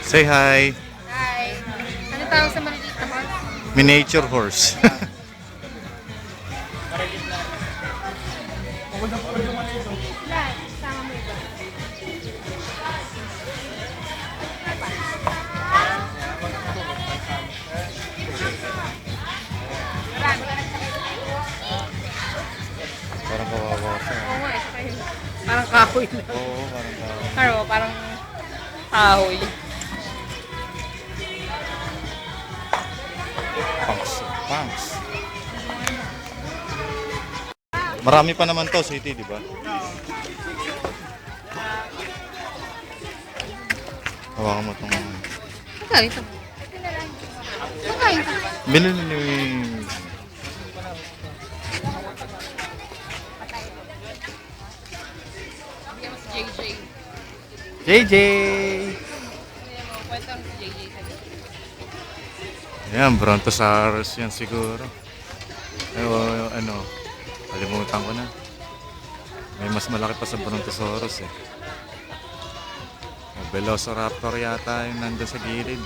Say hi. Hi. Ano tawag sa maliliit na horse? Miniature horse. Lahat. Sama mo iba. Marami ka nagsakay. Parang kawawa siya. Oo nga, isa kayo. Parang kahoy na. Oo, parang kawawa. Pero parang kahoy. Punks. Punks. Marami pa naman to, city, di ba? Hawakan mo itong... Magkano ito? Magkano ito? Binili ni... Bigyan mo si JJ. JJ! Bigyan mo, kwento mo si JJ sabi. Ayan, Brontosaurus yan siguro. Ano, kalimutan ko na. May mas malaki pa sa Brontosaurus eh. Velociraptor yata yung nandun sa gilid.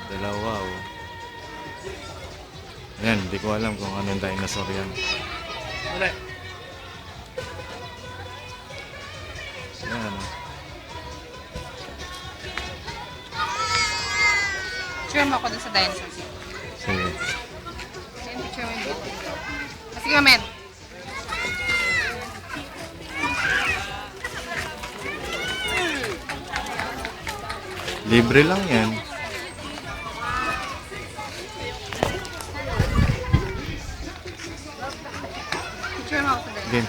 Dalawa oh. Ayan, hindi ko alam kung anong dinosaur yan. Wala. Ayan oh. Picture mo ako dun sa dinosaur. Sige. Ayan, picture mo yung video. Sige, men. Libre lang yan. Picture mo ako sa dinosaur. Again.